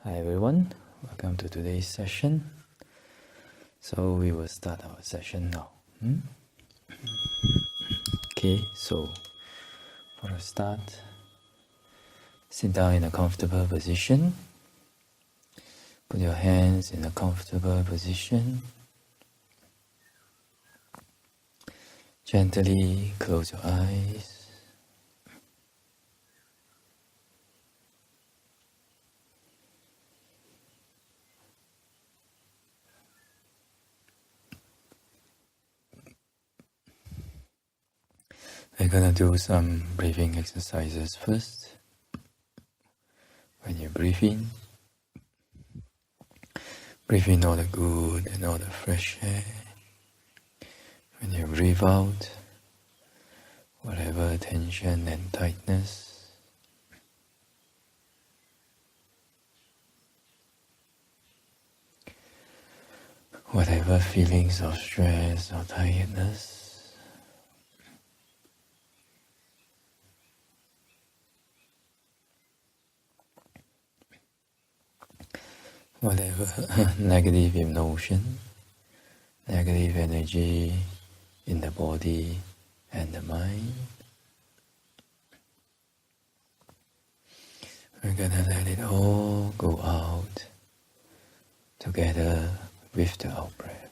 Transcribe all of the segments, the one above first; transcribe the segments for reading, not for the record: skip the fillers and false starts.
Hi everyone, welcome to today's session. So we will start our session now. Okay, so for a start, sit down in a comfortable position. Put your hands in a comfortable position. Gently close your eyes. We're gonna do some breathing exercises first. When you breathe in all the good and all the fresh air. When you breathe out, whatever tension and tightness. Whatever feelings of stress or tiredness. Whatever negative emotion, negative energy in the body and the mind. We're gonna let it all go out together with the out-breath.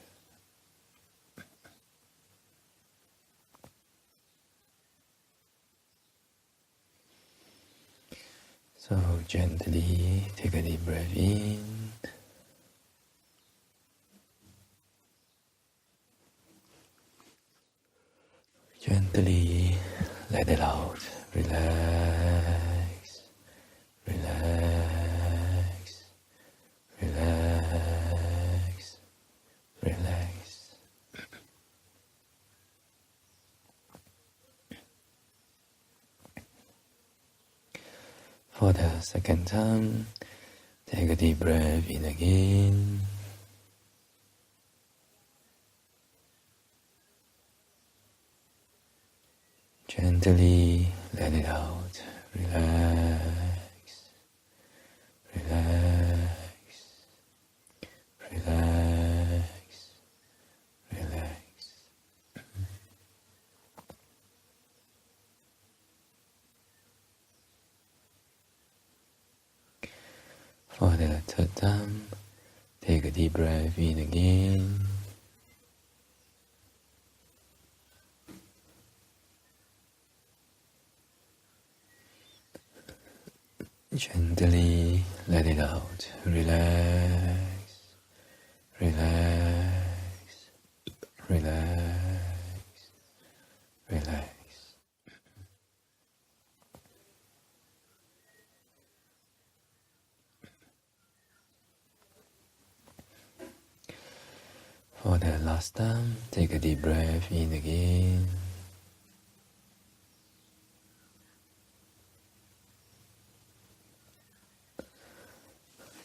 So gently take a deep breath in. Gently let it out. Relax, relax, relax, relax. For the second time, take a deep breath in again. Gently let it out. Relax, relax, relax, relax. For the third time, take a deep breath in again. Gently let it out. Relax, relax, relax, relax. For the last time, take a deep breath in again.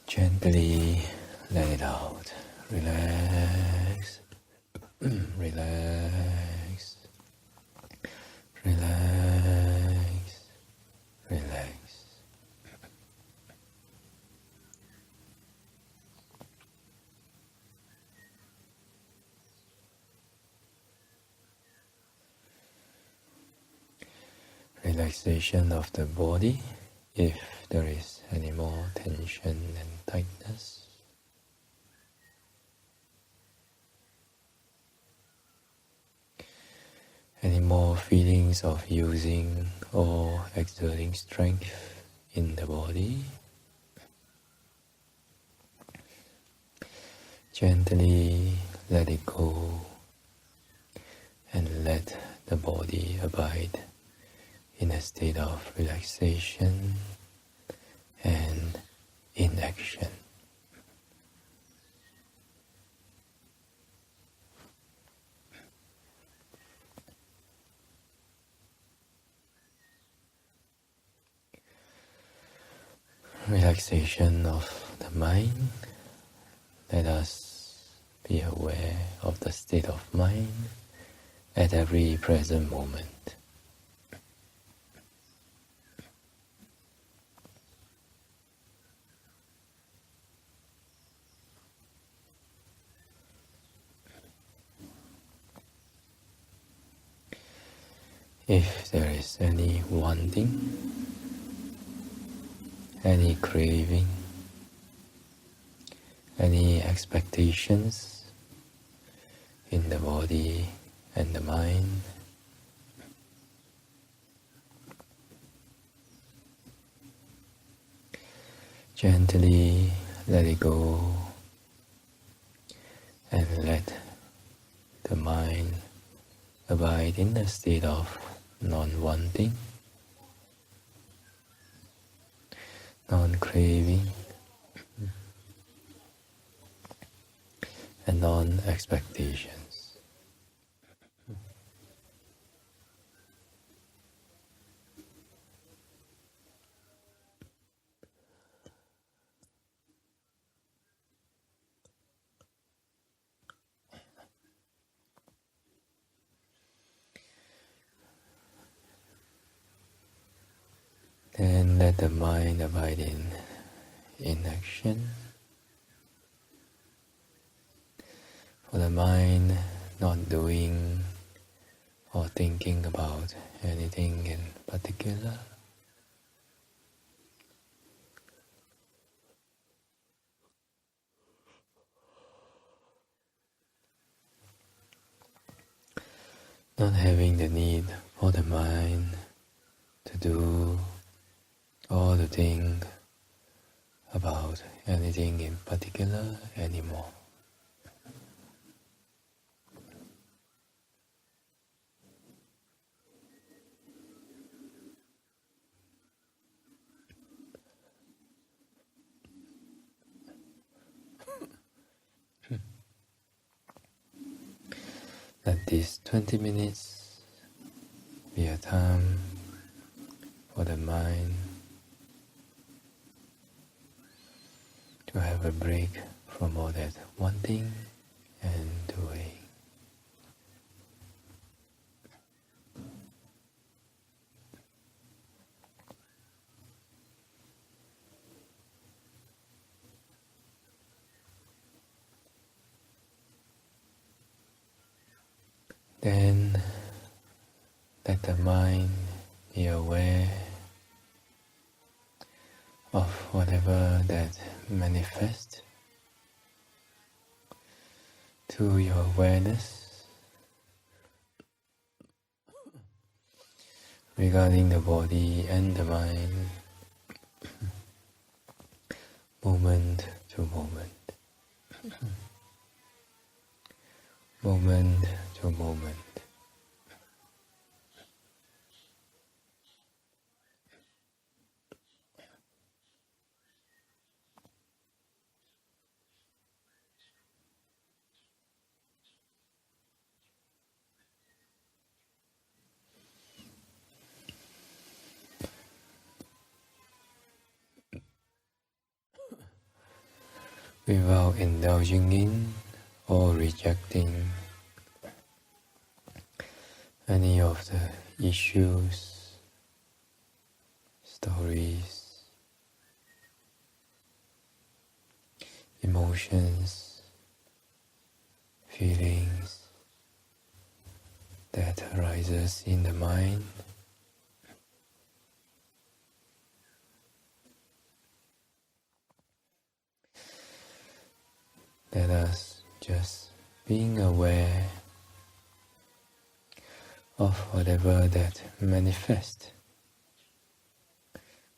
Gently let it out. Relax, relax, relax, relax. Relaxation of the body, if there is any more tension and tightness. Any more feelings of using or exerting strength in the body. Gently let it go and let the body abide in a state of relaxation and inaction. Relaxation of the mind. Let us be aware of the state of mind at every present moment. if there is any wanting, any craving, any expectations in the body and the mind, gently let it go and let the mind abide in the state of non-wanting, non-craving, and non-expectations. Then let the mind abide in inaction. For the mind not doing or thinking about anything in particular. Not having the need for the mind to do or to think about anything in particular anymore. Let these 20 minutes be a time for the mind to have a break from all that wanting and doing. Then let the mind be aware of whatever that manifests to your awareness regarding the body and the mind, moment to moment, moment to moment. Without indulging in or rejecting any of the issues, stories, emotions, feelings that arises in the mind. Let us just being aware of whatever that manifests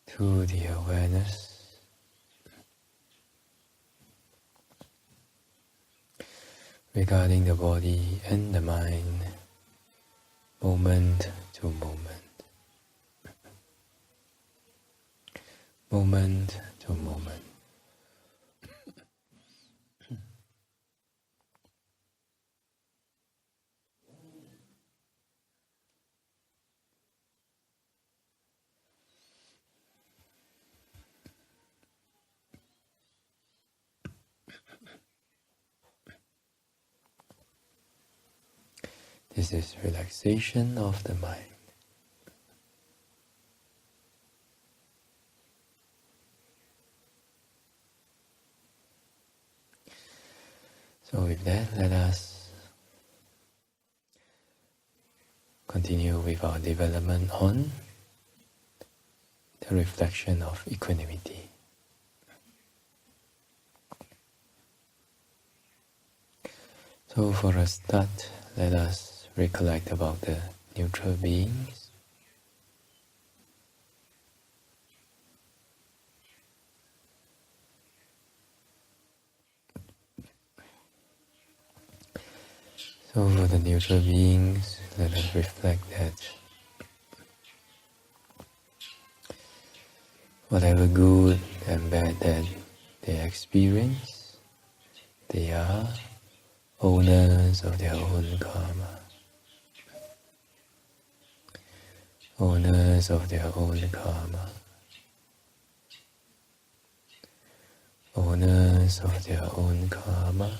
to the awareness, regarding the body and the mind, moment to moment, moment to moment. This is relaxation of the mind. So with that, let us continue with our development on the reflection of equanimity. So for a start, let us recollect about the neutral beings. So for the neutral beings, let us reflect that whatever good and bad that they experience, they are owners of their own karma. Owners of their own karma. Owners of their own karma.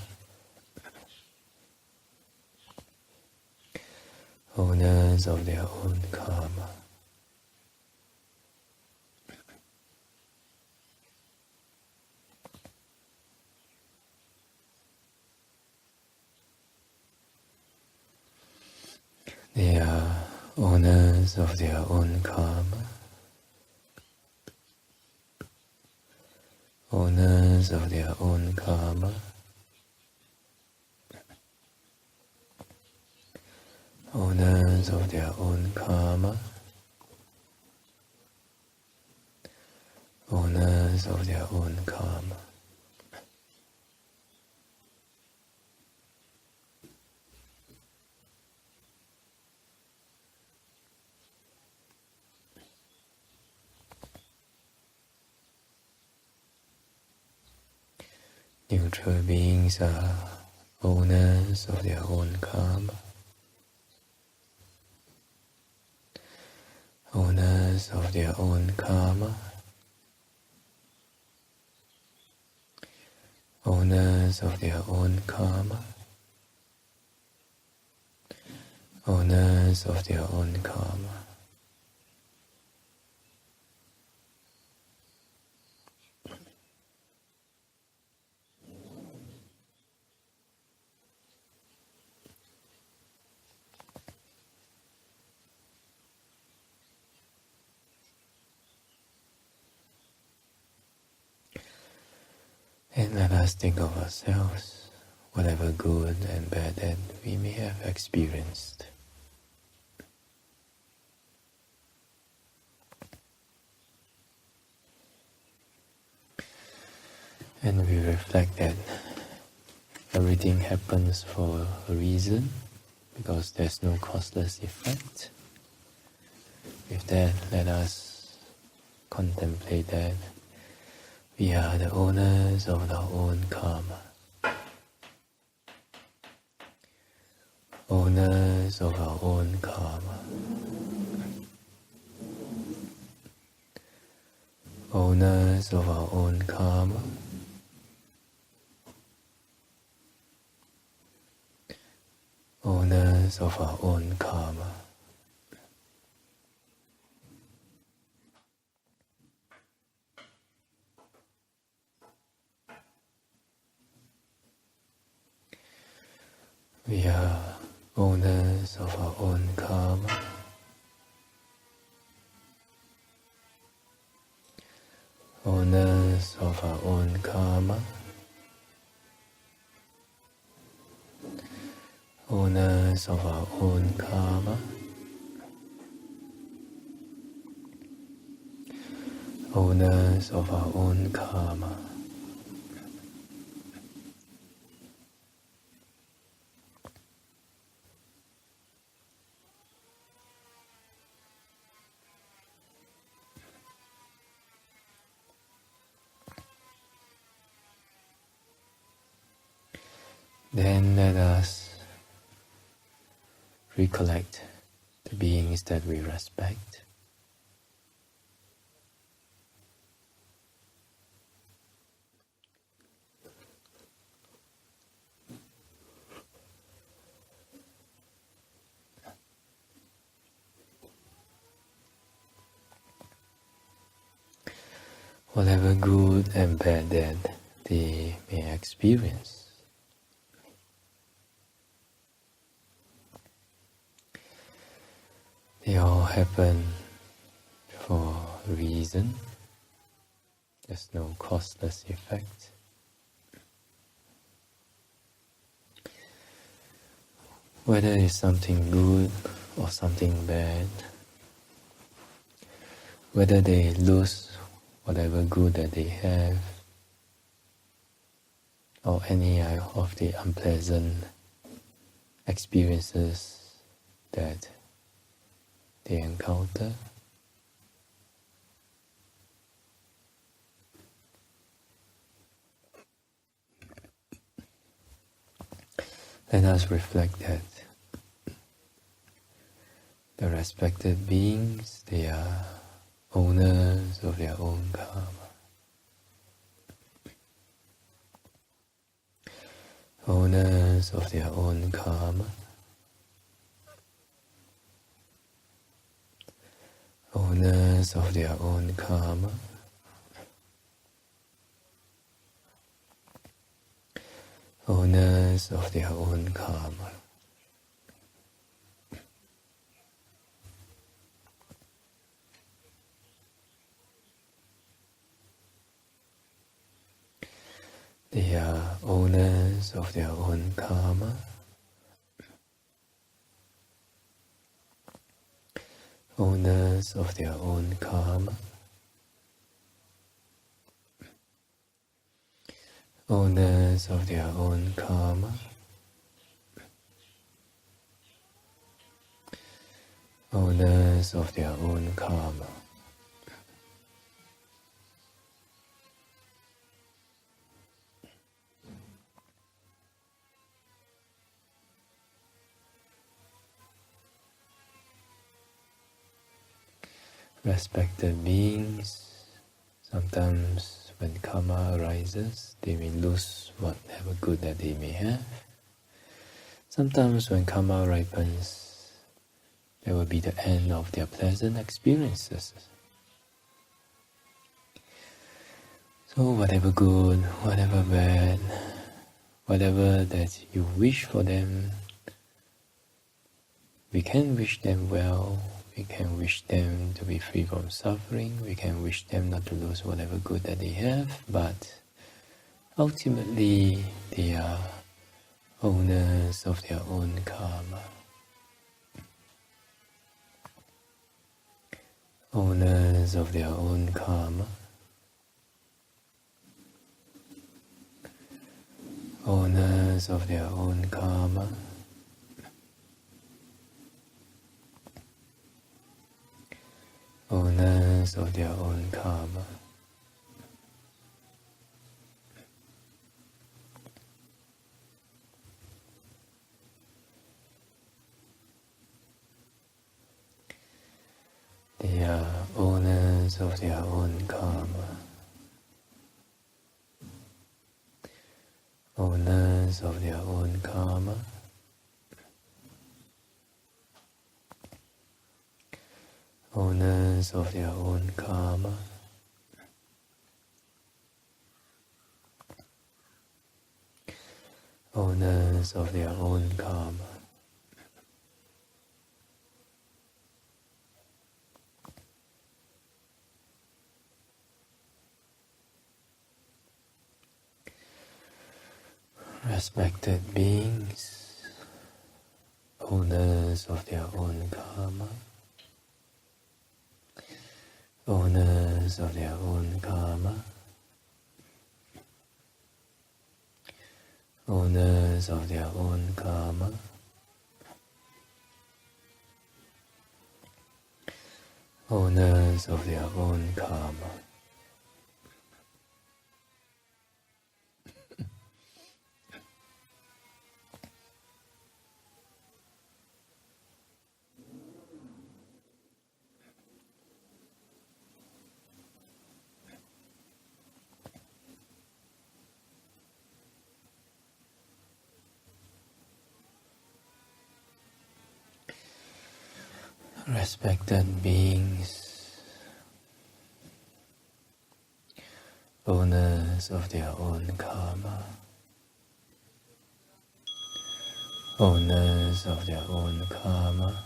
Owners of their own karma. They are owners of their own karma. Owners of their own karma. Owners of their own karma. Owners of their own karma. Neutral beings are owners of their own karma. Owners of their own karma. Owners of their own karma. Owners of their own karma. And let us think of ourselves, whatever good and bad that we may have experienced. And we reflect that everything happens for a reason, because there's no causeless effect. With that, let us contemplate that we are the owners of our own karma. Owners of our own karma. Owners of our own karma. Owners of our own karma. We are owners of our own karma. Owners of our own karma. Owners of our own karma. Owners of our own karma. Then let us recollect the beings that we respect. Whatever good and bad that they may experience. happen for a reason. There's no causeless effect. Whether it's something good or something bad, whether they lose whatever good that they have, or any of the unpleasant experiences that they encounter, let us reflect that the respected beings, they are owners of their own karma. Owners of their own karma. Owners of their own karma. Owners of their own karma. They are owners of their own karma. Owners of their own karma. Owners of their own karma. Owners of their own karma. Respected beings, sometimes when karma arises, they may lose whatever good that they may have. Sometimes when karma ripens, there will be the end of their pleasant experiences. So whatever good, whatever bad, whatever that you wish for them, we can wish them well. We can wish them to be free from suffering, we can wish them not to lose whatever good that they have, but ultimately they are owners of their own karma. Owners of their own karma. Owners of their own karma. Owners of their own karma. They are owners of their own karma. Owners of their own karma. Owners of their own karma. Owners of their own karma. Respected beings, owners of their own karma. Owners of their own karma. Owners of their own karma. Owners of their own karma. Respected beings, owners of their own karma, owners of their own karma,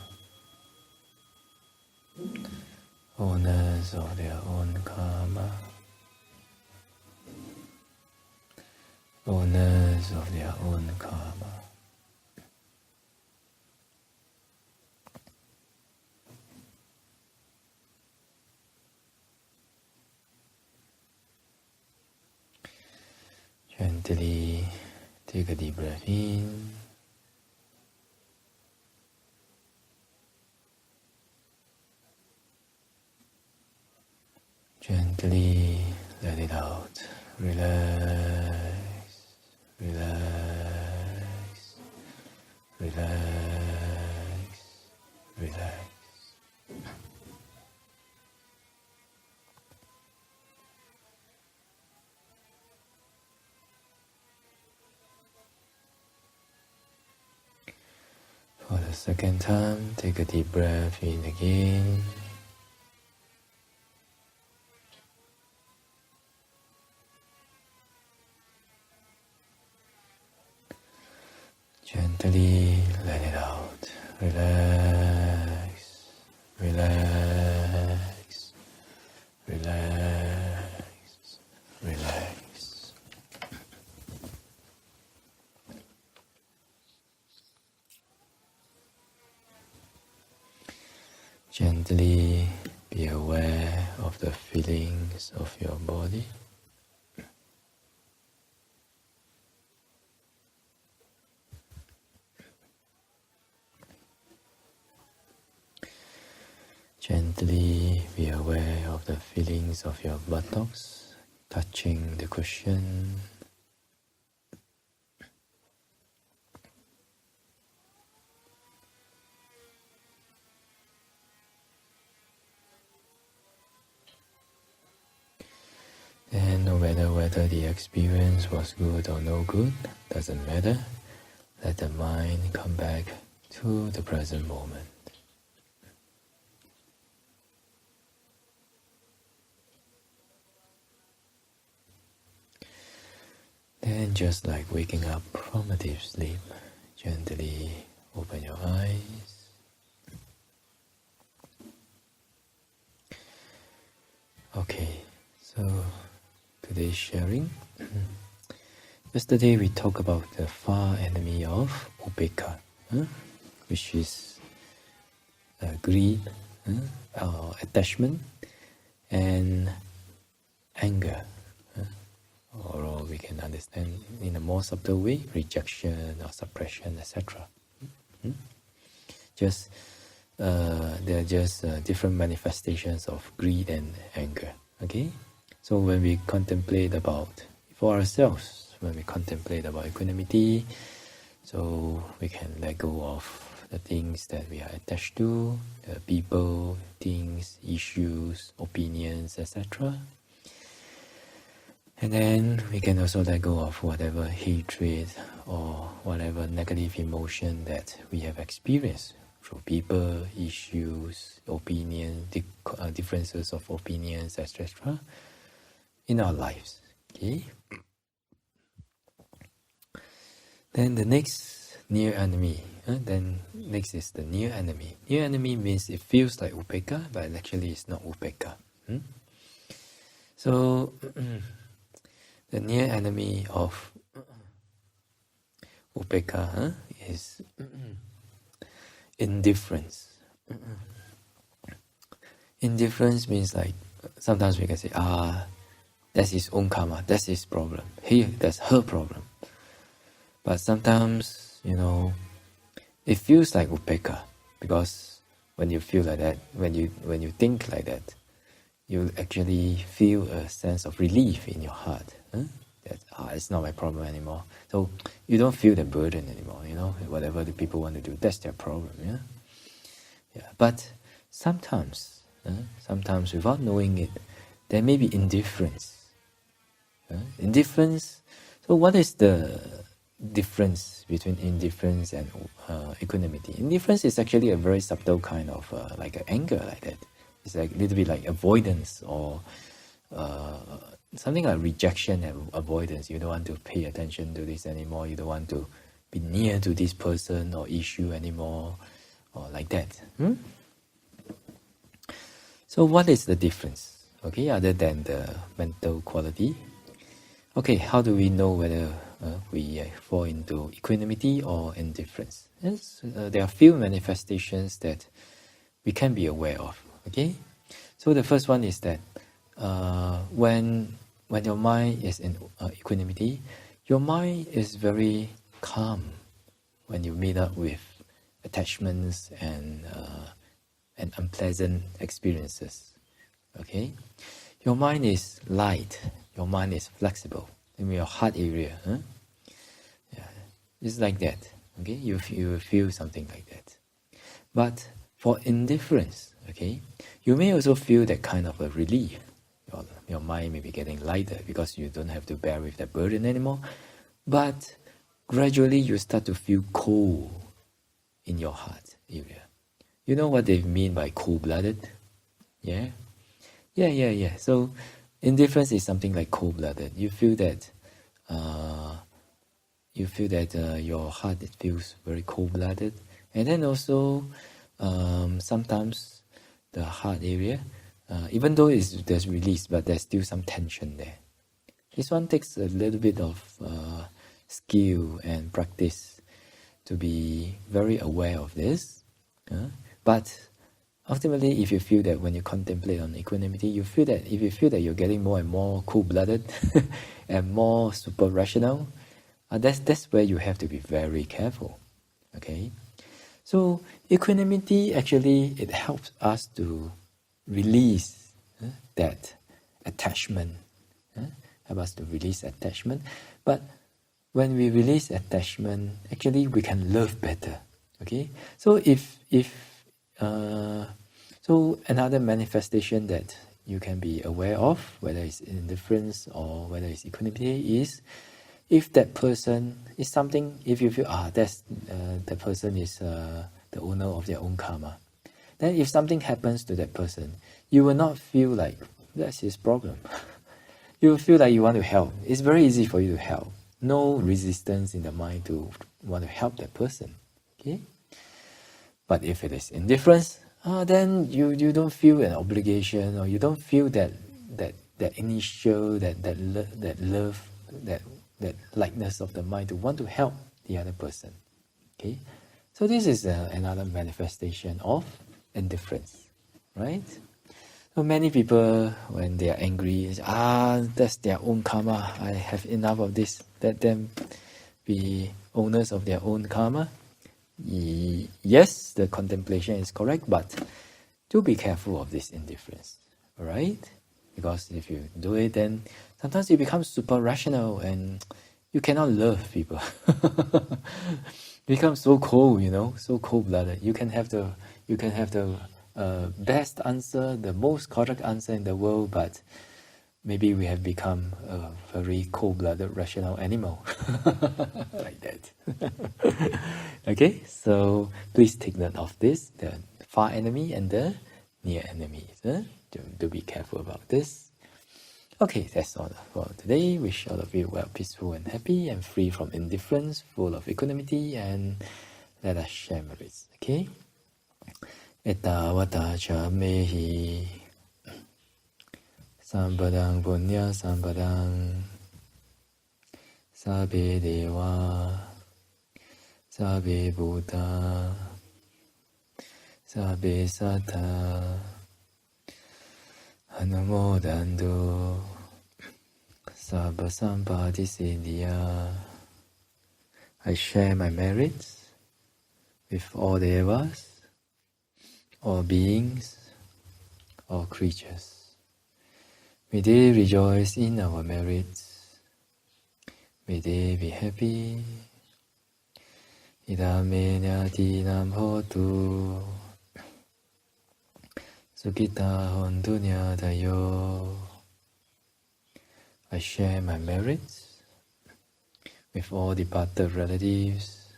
owners of their own karma, owners of their own karma. Gently take a deep breath in. Gently let it out. Relax, relax, relax, relax. For the second time, take a deep breath in again. Gently let it out. Relax, relax, relax, relax. Gently be aware of the feelings of your body. Gently be aware of the feelings of your buttocks touching the cushion. And no matter whether the experience was good or no good, doesn't matter. Let the mind come back to the present moment. And just like waking up from a deep sleep, gently open your eyes. Okay, so today's sharing. Yesterday we talked about the far enemy of Upekkhā, which is greed, attachment, and anger. Or we can understand in a more subtle way, rejection or suppression, etc. They're just different manifestations of greed and anger. Okay, so when we contemplate about for ourselves, when we contemplate about equanimity, so we can let go of the things that we are attached to, the people, things, issues, opinions, etc. And then we can also let go of whatever hatred or whatever negative emotion that we have experienced through people, issues, opinions, differences of opinions, etc. in our lives. Okay. Then the next near enemy. Next is the near enemy. Near enemy means it feels like Upekkhā, but actually it's not Upekkhā. So the near enemy of Upekkhā is indifference. Indifference means like sometimes we can say, that's his own karma, that's his problem. Here, that's her problem. But sometimes, it feels like Upekkhā, because when you feel like that, when you think like that, you actually feel a sense of relief in your heart. That it's not my problem anymore. So you don't feel the burden anymore. Whatever the people want to do, that's their problem. Yeah. But sometimes without knowing it, there may be indifference. Indifference. So what is the difference between indifference and equanimity? Indifference is actually a very subtle kind of like an anger like that. It's like a little bit like avoidance or something like rejection and avoidance. You don't want to pay attention to this anymore. You don't want to be near to this person or issue anymore, or like that. So what is the difference? Okay, other than the mental quality. Okay, how do we know whether we fall into equanimity or indifference? Yes, there are few manifestations that we can be aware of. Okay, so the first one is that when your mind is in equanimity, your mind is very calm when you meet up with attachments and unpleasant experiences. Okay, your mind is light, your mind is flexible in your heart area. Yeah, it's like that. Okay, you feel something like that. But for indifference, okay, you may also feel that kind of a relief. Your mind may be getting lighter because you don't have to bear with that burden anymore. But gradually you start to feel cold in your heart area. You know what they mean by cold-blooded? Yeah? Yeah. So indifference is something like cold-blooded. You feel that your heart, it feels very cold-blooded. And then also sometimes the heart area, even though there's release, but there's still some tension there. This one takes a little bit of skill and practice to be very aware of this. But ultimately, if you feel that when you contemplate on equanimity, if you feel that you're getting more and more cold-blooded and more super rational, that's where you have to be very careful. Okay, so equanimity actually, it helps us to release that attachment. Help us to release attachment. But when we release attachment, actually we can love better. Okay, so so another manifestation that you can be aware of, whether it's indifference or whether it's equanimity, is if that person is something, if you feel the person is the owner of their own karma, then if something happens to that person, you will not feel like that's his problem. You will feel like you want to help. It's very easy for you to help. No resistance in the mind to want to help that person. Okay? But if it is indifference, then you don't feel an obligation, or you don't feel that initial that love, that likeness of the mind to want to help the other person. Okay, so this is another manifestation of indifference, right? So many people, when they are angry, say, that's their own karma. I have enough of this. Let them be owners of their own karma. Yes, the contemplation is correct, but do be careful of this indifference, all right? Because if you do it, then sometimes you become super rational and you cannot love people. You become so cold, so cold-blooded. You can have the best answer, the most correct answer in the world, but maybe we have become a very cold-blooded, rational animal. Like that. Okay, so please take note of this, the far enemy and the near enemy. Do be careful about this. Okay, that's all for today. Wish all of you well, peaceful and happy, and free from indifference, full of equanimity, and let us share merits. Okay? Ettavata cha mehi sampadang punya sampadang sabbe deva sabbe bhuta sabbe sattva anumodantu sabba sampati siddhya. I share my merits with all devas, all beings, all creatures. May they rejoice in our merits. May they be happy. Idame nyatinam hotu. Sukita hontu nyatayo. I share my merits with all departed relatives.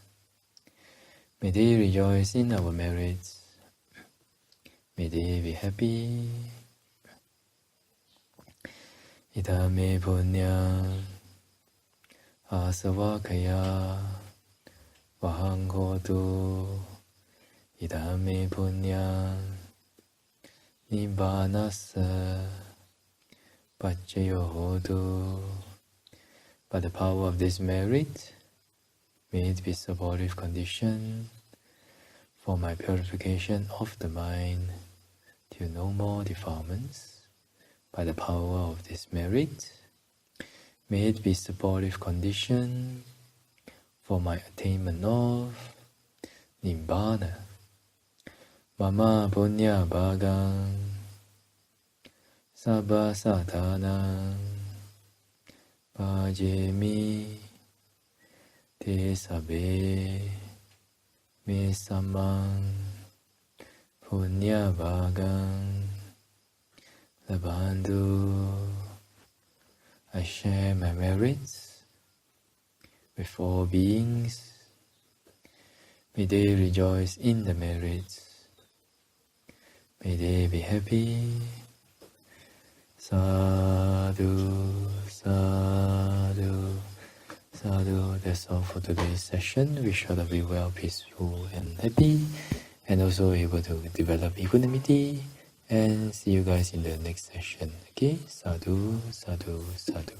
May they rejoice in our merits. May they be happy. Idame punyam asavakaya vahang hotu. Idame punyam Nibbānassa Paccayo Hotu. By the power of this merit, may it be supportive condition for my purification of the mind till no more defilements. By the power of this merit, may it be supportive condition for my attainment of Nibbāna. Mama punya bhagang sabba satanang pājemi te sabbe me sammang punya bhagang labandhu. I share my merits with all beings. May they rejoice in the merits. May they be happy. Sadhu, sadhu, sadhu. That's all for today's session. Wish all of you well, peaceful and happy, and also able to develop equanimity. And see you guys in the next session. Okay? Sadhu, sadhu, sadhu.